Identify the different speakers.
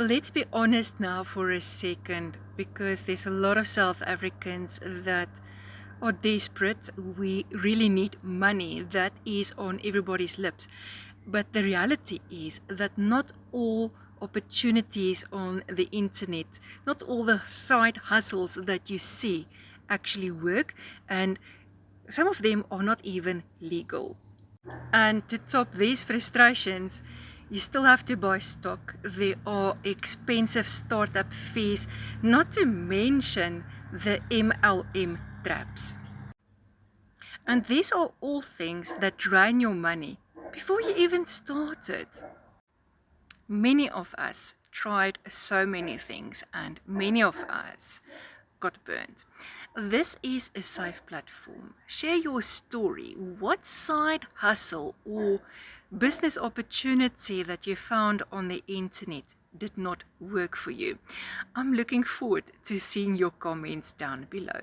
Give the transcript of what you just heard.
Speaker 1: Let's be honest now for a second, because there's a lot of South Africans that are desperate. We really need money. That is on everybody's lips. But the reality is that not all opportunities on the internet, not all the side hustles that you see actually work, and some of them are not even legal. And to top these frustrations, you still have to buy stock. There are expensive startup fees, not to mention the MLM traps. And these are all things that drain your money before you even started. Many of us tried so many things, and many of us got burned. This is a safe platform. Share your story. What side hustle or business opportunity that you found on the internet did not work for you? I'm looking forward to seeing your comments down below.